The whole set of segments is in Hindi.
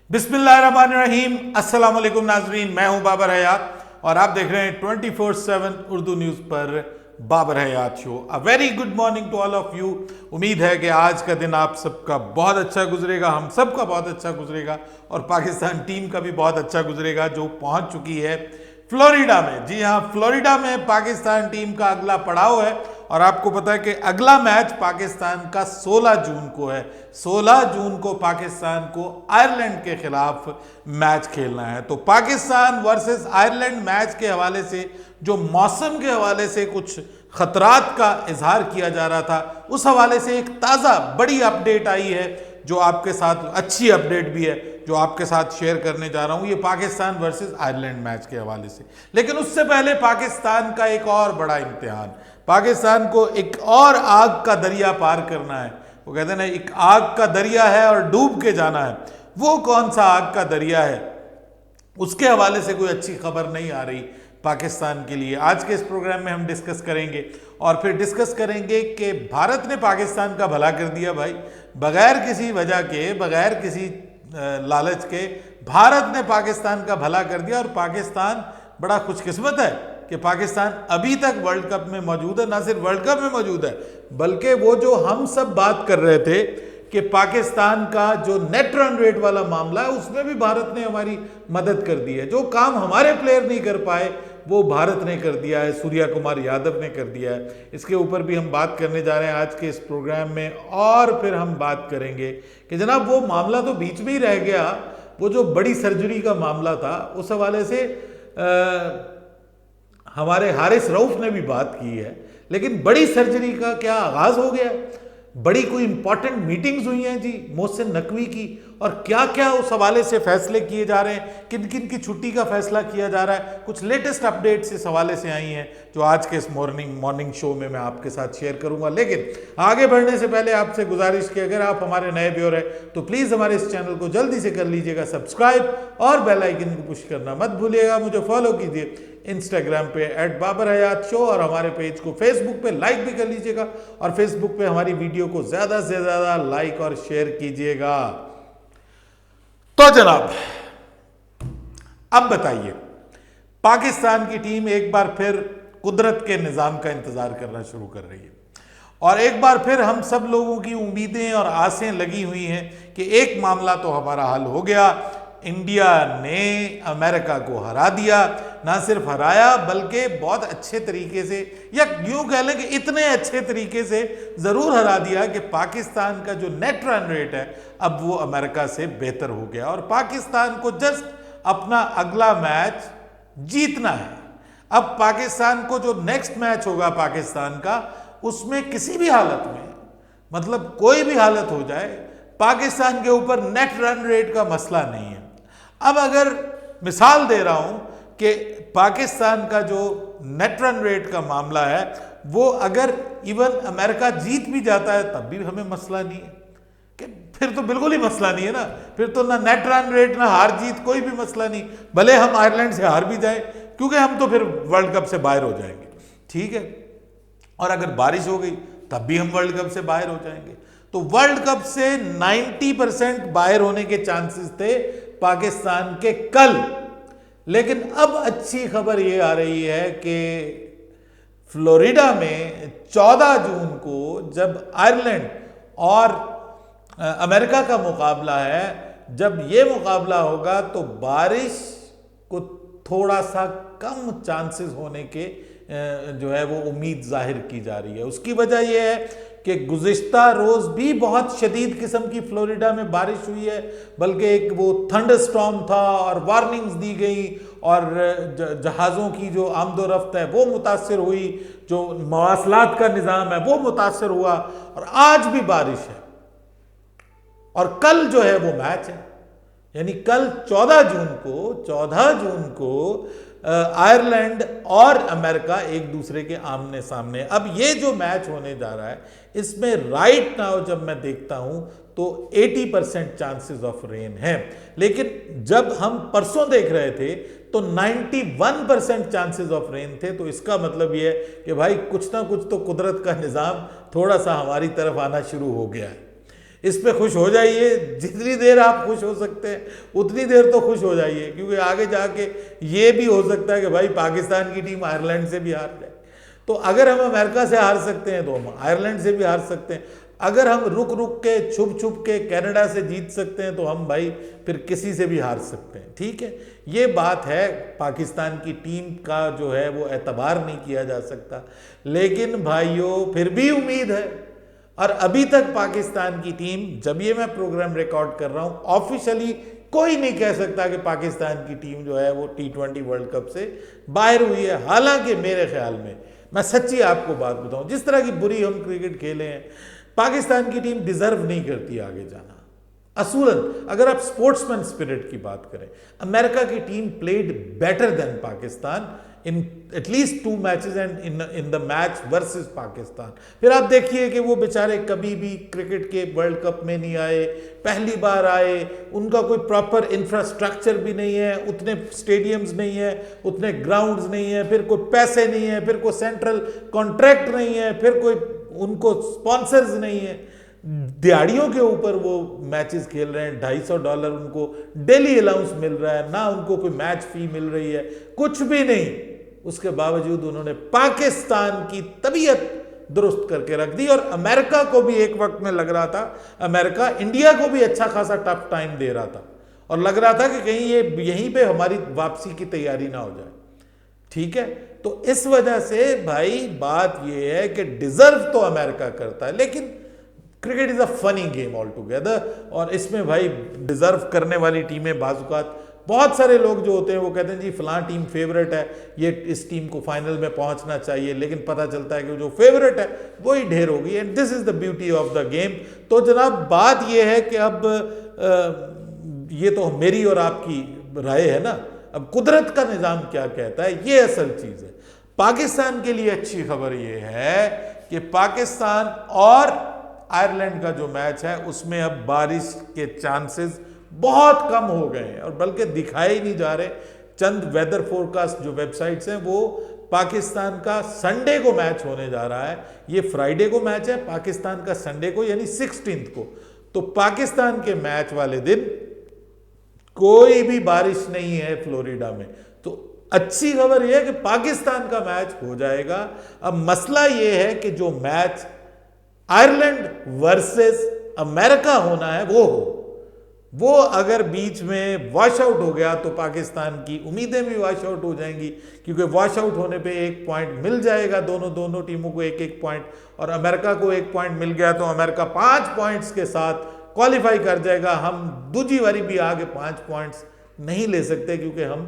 बिस्मिल्लाहिर्रहमानिर्रहीम। अस्सलाम वालेकुम नाजरीन, मैं हूं बाबर हयात और आप देख रहे हैं 24/7 उर्दू न्यूज़ पर Babar Hayat show. A very good morning to all of you. उम्मीद है कि आज का दिन आप सबका बहुत अच्छा गुजरेगा, हम सबका बहुत अच्छा गुजरेगा और पाकिस्तान टीम का भी बहुत अच्छा गुजरेगा जो पहुंच चुकी है फ्लोरिडा में। जी हाँ, फ्लोरिडा में पाकिस्तान टीम का अगला पड़ाव है और आपको पता है कि अगला मैच पाकिस्तान का 16 जून को है। 16 जून को पाकिस्तान को आयरलैंड के खिलाफ मैच खेलना है। तो पाकिस्तान वर्सेस आयरलैंड मैच के हवाले से जो मौसम के हवाले से कुछ खतरात का इजहार किया जा रहा था, उस हवाले से एक ताज़ा बड़ी अपडेट आई है जो आपके साथ, अच्छी अपडेट भी है जो आपके साथ शेयर करने जा रहा हूं। ये पाकिस्तान वर्सेस आयरलैंड मैच के हवाले से। लेकिन उससे पहले पाकिस्तान का एक और बड़ा इम्तिहान, पाकिस्तान को एक और आग का दरिया पार करना है। वो कहते हैं ना, एक आग का दरिया है और डूब के जाना है। वो कौन सा आग का दरिया है, उसके हवाले से कोई अच्छी खबर नहीं आ रही पाकिस्तान के लिए। आज के इस प्रोग्राम में हम डिस्कस करेंगे और फिर डिस्कस करेंगे कि भारत ने पाकिस्तान का भला कर दिया भाई, बगैर किसी वजह के, बगैर किसी लालच के भारत ने पाकिस्तान का भला कर दिया। और पाकिस्तान बड़ा खुशकिस्मत है कि पाकिस्तान अभी तक वर्ल्ड कप में मौजूद है। ना सिर्फ वर्ल्ड कप में मौजूद है, बल्कि वो जो हम सब बात कर रहे थे कि पाकिस्तान का जो नेट रन रेट वाला मामला है, उसमें भी भारत ने हमारी मदद कर दी है। जो काम हमारे प्लेयर नहीं कर पाए वो भारत ने कर दिया है, सूर्या कुमार यादव ने कर दिया है। इसके ऊपर भी हम बात करने जा रहे हैं आज के इस प्रोग्राम में। और फिर हम बात करेंगे कि जनाब वो मामला तो बीच में ही रह गया, वो जो बड़ी सर्जरी का मामला था, उस हवाले से हमारे हारिस रऊफ ने भी बात की है। लेकिन बड़ी सर्जरी का क्या आगाज हो गया, बड़ी कोई इंपॉर्टेंट मीटिंग्स हुई हैं जी मोहसिन नकवी की, और क्या क्या उस हवाले से फैसले किए जा रहे हैं, किन किन की छुट्टी का फैसला किया जा रहा है। कुछ लेटेस्ट अपडेट्स इस हवाले से आई हैं जो आज के इस मॉर्निंग शो में मैं आपके साथ शेयर करूंगा। लेकिन आगे बढ़ने से पहले आपसे गुजारिश कि अगर आप हमारे नए व्यूअर हैं तो प्लीज़ हमारे इस चैनल को जल्दी से कर लीजिएगा सब्सक्राइब और बेल आइकन को पुश करना मत भूलिएगा। मुझे फॉलो कीजिए इंस्टाग्राम पे @बाबरहयातशो और हमारे पेज को फेसबुक पे लाइक भी कर लीजिएगा और फेसबुक पे हमारी वीडियो को ज़्यादा से ज़्यादा लाइक और शेयर कीजिएगा। तो जनाब, अब बताइए, पाकिस्तान की टीम एक बार फिर कुदरत के निज़ाम का इंतज़ार करना शुरू कर रही है और एक बार फिर हम सब लोगों की उम्मीदें और आसें लगी हुई हैं कि एक मामला तो हमारा हल हो गया। इंडिया ने अमेरिका को हरा दिया, ना सिर्फ हराया बल्कि बहुत अच्छे तरीके से, या यूं कह लें कि इतने अच्छे तरीके से ज़रूर हरा दिया कि पाकिस्तान का जो नेट रन रेट है अब वो अमेरिका से बेहतर हो गया और पाकिस्तान को जस्ट अपना अगला मैच जीतना है। अब पाकिस्तान को जो नेक्स्ट मैच होगा पाकिस्तान का, उसमें किसी भी हालत में, मतलब कोई भी हालत हो जाए, पाकिस्तान के ऊपर नेट रन रेट का मसला नहीं है। अब अगर मिसाल दे रहा हूं कि पाकिस्तान का जो नेट रन रेट का मामला है वो अगर इवन अमेरिका जीत भी जाता है तब भी हमें मसला नहीं है, कि फिर तो बिल्कुल ही मसला नहीं है ना। फिर तो ना नेट रन रेट, ना हार जीत, कोई भी मसला नहीं। भले हम आयरलैंड से हार भी जाए, क्योंकि हम तो फिर वर्ल्ड कप से बाहर हो जाएंगे, ठीक है। और अगर बारिश हो गई तब भी हम वर्ल्ड कप से बाहर हो जाएंगे। तो वर्ल्ड कप से 90% बाहर होने के चांसेस थे पाकिस्तान के कल। लेकिन अब अच्छी खबर यह आ रही है कि फ्लोरिडा में 14 जून को जब आयरलैंड और अमेरिका का मुकाबला है, जब यह मुकाबला होगा तो बारिश को थोड़ा सा कम चांसेस होने के जो है वो उम्मीद जाहिर की जा रही है। उसकी वजह यह है कि गुज़िश्ता रोज़ भी बहुत शदीद किस्म की फ्लोरिडा में बारिश हुई है, बल्कि एक वो थंडर स्टॉर्म था और वार्निंग्स दी गई और जहाज़ों की जो आमदोरफ्त है वो मुतासर हुई, जो मवासलात का निज़ाम है वो मुतासर हुआ, और आज भी बारिश है। और कल जो है वो मैच है, यानी कल 14 जून को आयरलैंड और अमेरिका एक दूसरे के आमने सामने। अब ये जो मैच होने जा रहा है, इसमें राइट नाउ जब मैं देखता हूं तो 80% चांसेस ऑफ रेन है। लेकिन जब हम परसों देख रहे थे तो 91% चांसेस ऑफ रेन थे। तो इसका मतलब यह है कि भाई कुछ ना कुछ तो कुदरत का निज़ाम थोड़ा सा हमारी तरफ आना शुरू हो गया है। इस पे खुश हो जाइए, जितनी देर आप खुश हो सकते हैं उतनी देर तो खुश हो जाइए, क्योंकि आगे जाके ये भी हो सकता है कि भाई पाकिस्तान की टीम आयरलैंड से भी हार जाए। तो अगर हम अमेरिका से हार सकते हैं तो हम आयरलैंड से भी हार सकते हैं। अगर हम रुक रुक के छुप छुप के कनाडा से जीत सकते हैं तो हम भाई फिर किसी से भी हार सकते हैं। ठीक है, ये बात है। पाकिस्तान की टीम का जो है वो एतबार नहीं किया जा सकता, लेकिन भाइयों फिर भी उम्मीद है। और अभी तक पाकिस्तान की टीम, जब ये मैं प्रोग्राम रिकॉर्ड कर रहा हूं, ऑफिशियली कोई नहीं कह सकता कि पाकिस्तान की टीम जो है वो T20 वर्ल्ड कप से बाहर हुई है। हालांकि मेरे ख्याल में, मैं सच्ची आपको बात बताऊं, जिस तरह की बुरी हम क्रिकेट खेले हैं, पाकिस्तान की टीम डिजर्व नहीं करती आगे जाना। असूलन अगर आप स्पोर्ट्समैन स्पिरिट की बात करें, अमेरिका की team played better than Pakistan in at least 2 matches and in the match versus Pakistan. फिर आप देखिए कि वो बेचारे कभी भी क्रिकेट के वर्ल्ड कप में नहीं आए, पहली बार आए, उनका कोई प्रॉपर इंफ्रास्ट्रक्चर भी नहीं है, उतने स्टेडियम्स नहीं है, उतने ग्राउंड्स नहीं है, फिर कोई पैसे नहीं है, फिर कोई सेंट्रल कॉन्ट्रैक्ट नहीं है, फिर कोई उनको स्पॉन्सर्स नहीं है। दिहाड़ियों के ऊपर वो मैचेस खेल रहे हैं, $250 उनको डेली अलाउंस मिल रहा है, ना उनको कोई मैच फी मिल रही है, कुछ भी नहीं। उसके बावजूद उन्होंने पाकिस्तान की तबीयत दुरुस्त करके रख दी। और अमेरिका को भी एक वक्त में लग रहा था, अमेरिका इंडिया को भी अच्छा खासा टफ टाइम दे रहा था, और लग रहा था कि कहीं ये यहीं पे हमारी वापसी की तैयारी ना हो जाए। ठीक है, तो इस वजह से भाई बात ये है कि डिजर्व तो अमेरिका करता है, लेकिन cricket is a funny game all together. और इसमें भाई डिजर्व करने वाली टीमें बाजुकात, बहुत सारे लोग जो होते हैं वो कहते हैं जी फलां टीम फेवरेट है, ये इस टीम को फाइनल में पहुंचना चाहिए, लेकिन पता चलता है कि जो फेवरेट है वही ढेर होगी। And this is the beauty of the game. तो जनाब बात ये है कि अब ये तो मेरी और आपकी राय है ना, अब कुदरत का निजाम क्या कहता है, ये असल चीज है। पाकिस्तान के लिए अच्छी खबर ये है कि पाकिस्तान और आयरलैंड का जो मैच है उसमें अब बारिश के चांसेस बहुत कम हो गए हैं, और बल्कि दिखाए ही नहीं जा रहे। चंद वेदर फोरकास्ट जो वेबसाइट्स हैं वो पाकिस्तान का संडे को मैच होने जा रहा है, ये फ्राइडे को मैच है, पाकिस्तान का संडे को यानी 16 को। तो पाकिस्तान के मैच वाले दिन कोई भी बारिश नहीं है फ्लोरिडा में। तो अच्छी खबर यह है कि पाकिस्तान का मैच हो जाएगा। अब मसला यह है कि जो मैच आयरलैंड वर्सेस अमेरिका होना है वो अगर बीच में वॉश आउट हो गया तो पाकिस्तान की उम्मीदें भी वॉश आउट हो जाएंगी, क्योंकि वॉश आउट होने पे 1 पॉइंट मिल जाएगा दोनों टीमों को 1-1 पॉइंट, और अमेरिका को 1 पॉइंट मिल गया तो अमेरिका 5 पॉइंट्स के साथ क्वालिफाई कर जाएगा। हम दूसरी बारी भी आगे 5 पॉइंट्स नहीं ले सकते, क्योंकि हम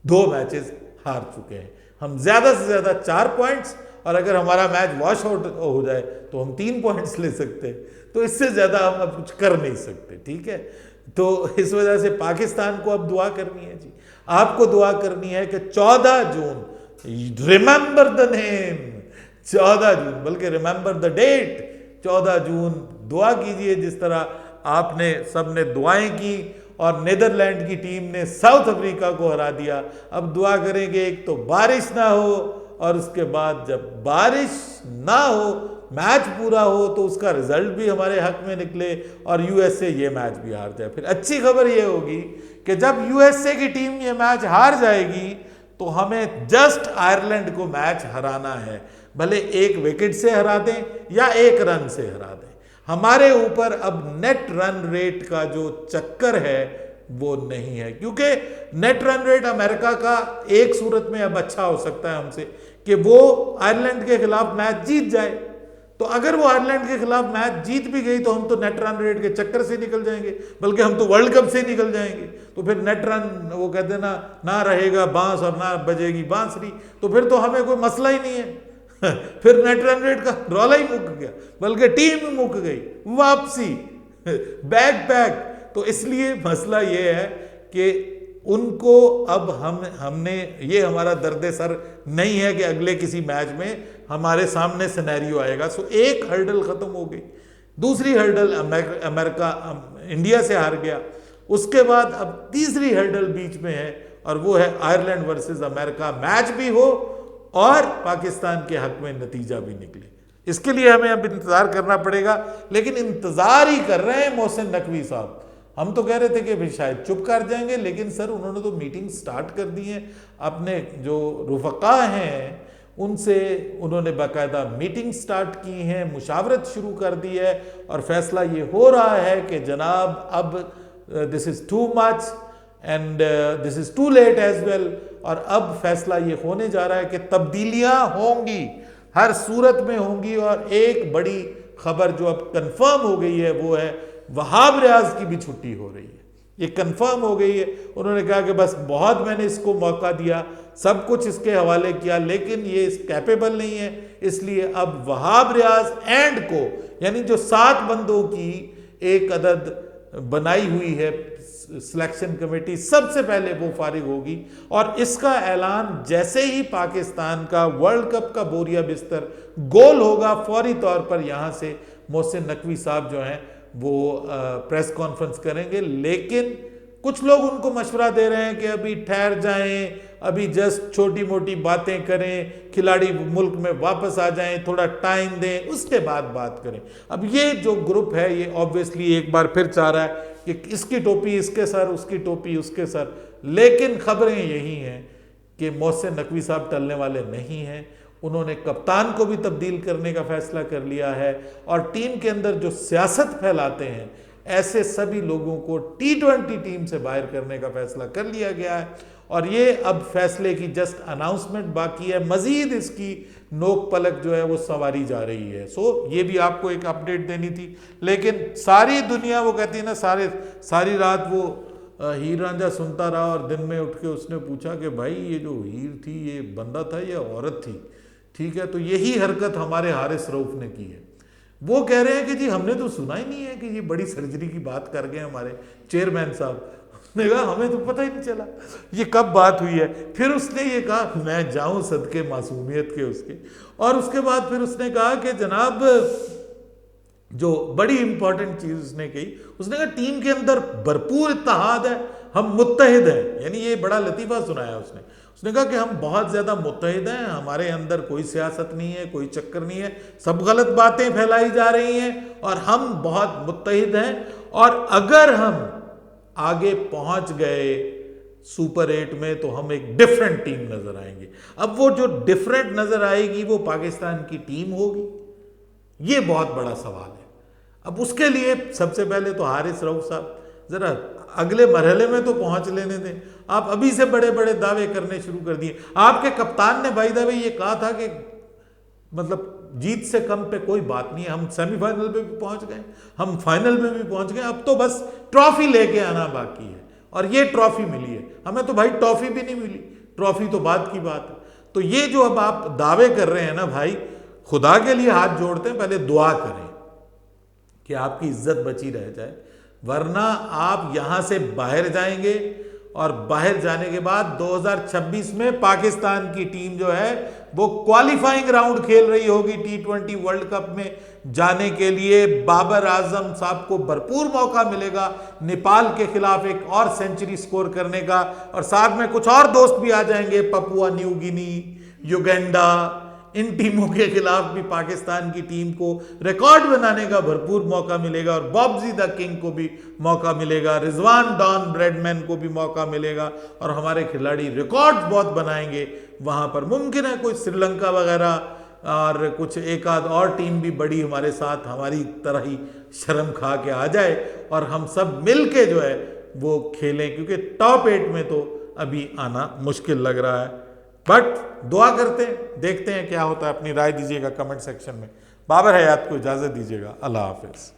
2 मैचेस हार चुके हैं। हम ज्यादा से ज्यादा 4 पॉइंट्स, और अगर हमारा मैच वॉश आउट हो जाए तो हम 3 पॉइंट्स ले सकते हैं। तो इससे ज्यादा हम अब कुछ कर नहीं सकते। ठीक है, तो इस वजह से पाकिस्तान को अब दुआ करनी है जी, आपको दुआ करनी है कि 14 जून, रिमेंबर द नेम, 14 जून, बल्कि रिमेंबर द डेट, 14 जून दुआ कीजिए। जिस तरह आपने सबने दुआएं की और नीदरलैंड की टीम ने साउथ अफ्रीका को हरा दिया, अब दुआ करेंगे एक तो बारिश ना हो, और उसके बाद जब बारिश ना हो, मैच पूरा हो, तो उसका रिजल्ट भी हमारे हक में निकले और यूएसए ये मैच भी हार जाए। फिर अच्छी खबर ये होगी कि जब यूएसए की टीम ये मैच हार जाएगी तो हमें जस्ट आयरलैंड को मैच हराना है, भले 1 विकेट से हरा दें या 1 रन से हरा दें। हमारे ऊपर अब नेट रन रेट का जो चक्कर है वो नहीं है, क्योंकि नेट रन रेट अमेरिका का एक सूरत में अब अच्छा हो सकता है हमसे, कि वो आयरलैंड के खिलाफ मैच जीत जाए। तो अगर वो आयरलैंड के खिलाफ मैच जीत भी गई तो हम तो नेट रन रेट के चक्कर से निकल जाएंगे, बल्कि हम तो वर्ल्ड कप से निकल जाएंगे। तो फिर नेट रन, वो कहते हैं ना रहेगा बांस और ना बजेगी बांसुरी, तो फिर तो हमें कोई मसला ही नहीं है। फिर नेट रन रेट का रौला ही मुक गया, बल्कि टीम मुक गई, वापसी बैग पैक। तो इसलिए मसला ये है कि उनको अब हमने ये हमारा दर्द सर नहीं है कि अगले किसी मैच में हमारे सामने सिनेरियो आएगा। सो एक हर्डल खत्म हो गई, दूसरी हर्डल अमेरिका इंडिया से हार गया, उसके बाद अब तीसरी हर्डल बीच में है, और वो है आयरलैंड वर्सेस अमेरिका। मैच भी हो और पाकिस्तान के हक में नतीजा भी निकले। इसके लिए हमें अब इंतजार करना पड़ेगा, लेकिन इंतजार ही कर रहे हैं मोहसिन नकवी साहब। हम तो कह रहे थे कि भाई शायद चुप कर जाएंगे, लेकिन सर उन्होंने तो मीटिंग स्टार्ट कर दी है। अपने जो रुफका हैं उनसे उन्होंने बाकायदा मीटिंग स्टार्ट की है, मुशावरत शुरू कर दी है, और फैसला ये हो रहा है कि जनाब अब this is too much and this is too late as well. और अब फैसला ये होने जा रहा है कि तब्दीलियां होंगी, हर सूरत में होंगी। और एक बड़ी खबर जो अब कंफर्म हो गई है वो है वहाब रियाज की भी छुट्टी हो रही है, ये कंफर्म हो गई है। उन्होंने कहा कि बस बहुत मैंने इसको मौका दिया, सब कुछ इसके हवाले किया, लेकिन ये कैपेबल नहीं है, इसलिए अब वहाब रियाज एंड को, यानी जो 7 बंदों की एक अदद बनाई हुई है सिलेक्शन कमेटी, सबसे पहले वो फारिग होगी। और इसका ऐलान जैसे ही पाकिस्तान का वर्ल्ड कप का बोरिया बिस्तर गोल होगा, फौरी तौर पर यहाँ से मोहसिन नकवी साहब जो हैं वो प्रेस कॉन्फ्रेंस करेंगे। लेकिन कुछ लोग उनको मशवरा दे रहे हैं कि अभी ठहर जाएं, अभी जस्ट छोटी मोटी बातें करें, खिलाड़ी मुल्क में वापस आ जाएं, थोड़ा टाइम दें, उसके बाद बात करें। अब ये जो ग्रुप है ये ऑब्वियसली एक बार फिर चाह रहा है कि इसकी टोपी इसके सर, उसकी टोपी उसके सर। लेकिन खबरें यही हैं कि मोहसिन नकवी साहब टलने वाले नहीं हैं। उन्होंने कप्तान को भी तब्दील करने का फैसला कर लिया है, और टीम के अंदर जो सियासत फैलाते हैं ऐसे सभी लोगों को T20 टीम से बाहर करने का फैसला कर लिया गया है। और ये अब फैसले की जस्ट अनाउंसमेंट बाकी है, मजीद इसकी नोक पलक जो है वो संवारी जा रही है। सो ये भी आपको एक अपडेट देनी थी। लेकिन सारी दुनिया, वो कहती है ना, सारी रात वो हीर रांझा सुनता रहा, और दिन में उठ के उसने पूछा कि भाई ये जो हीर थी ये बंदा था या औरत थी? ठीक है, तो यही हरकत हमारे हारिस रऊफ ने की है। वो कह रहे हैं कि जी हमने तो सुना ही नहीं है कि ये बड़ी सर्जरी की बात कर गए हमारे चेयरमैन साहब। उसने कहा हमें तो पता ही नहीं चला ये कब बात हुई है। फिर उसने ये कहा मैं जाऊं सदके मासूमियत के उसके। और उसके बाद फिर उसने कहा कि जनाब जो बड़ी इंपॉर्टेंट चीज उसने कही, उसने कहा टीम के अंदर भरपूर इत्तेहाद है, हम मुत्तहिद हैं। यानी ये बड़ा लतीफ़ा सुनाया उसने कहा कि हम बहुत ज़्यादा मुत्तहिद हैं, हमारे अंदर कोई सियासत नहीं है, कोई चक्कर नहीं है, सब गलत बातें फैलाई जा रही हैं और हम बहुत मुत्तहिद हैं। और अगर हम आगे पहुंच गए सुपर 8 में तो हम एक डिफरेंट टीम नजर आएंगे। अब वो जो डिफरेंट नजर आएगी वो पाकिस्तान की टीम होगी, ये बहुत बड़ा सवाल है। अब उसके लिए सबसे पहले तो हारिस रऊफ साहब जरा अगले मरहले में तो पहुंच लेने दें। आप अभी से बड़े बड़े दावे करने शुरू कर दिए। आपके कप्तान ने भाई दावे ये कहा था कि मतलब जीत से कम पे कोई बात नहीं है, हम सेमीफाइनल पे भी पहुंच गए, हम फाइनल में भी पहुंच गए, अब तो बस ट्रॉफी लेके आना बाकी है। और ये ट्रॉफी मिली है हमें, तो भाई ट्रॉफी भी नहीं मिली, ट्रॉफी तो बात की बात है। तो ये जो अब आप दावे कर रहे हैं ना भाई, खुदा के लिए हाथ जोड़ते हैं, पहले दुआ करें कि आपकी इज्जत बची रह जाए, वरना आप यहां से बाहर जाएंगे और बाहर जाने के बाद 2026 में पाकिस्तान की टीम जो है वो क्वालिफाइंग राउंड खेल रही होगी T20 वर्ल्ड कप में जाने के लिए। बाबर आजम साहब को भरपूर मौका मिलेगा नेपाल के खिलाफ एक और सेंचुरी स्कोर करने का, और साथ में कुछ और दोस्त भी आ जाएंगे, पपुआ न्यू गिनी, युगांडा, इन टीमों के खिलाफ भी पाकिस्तान की टीम को रिकॉर्ड बनाने का भरपूर मौका मिलेगा, और बॉब्जी द किंग को भी मौका मिलेगा, रिजवान डॉन ब्रेडमैन को भी मौका मिलेगा, और हमारे खिलाड़ी रिकॉर्ड्स बहुत बनाएंगे वहां पर। मुमकिन है कोई श्रीलंका वगैरह और कुछ एक आध और टीम भी बड़ी हमारे साथ हमारी तरह ही शर्म खा के आ जाए और हम सब मिल के जो है वो खेलें, क्योंकि टॉप 8 में तो अभी आना मुश्किल लग रहा है। बट दुआ करते हैं, देखते हैं क्या होता है। अपनी राय दीजिएगा कमेंट सेक्शन में। बाबर हयात को इजाज़त दीजिएगा। अल्लाह हाफिज़।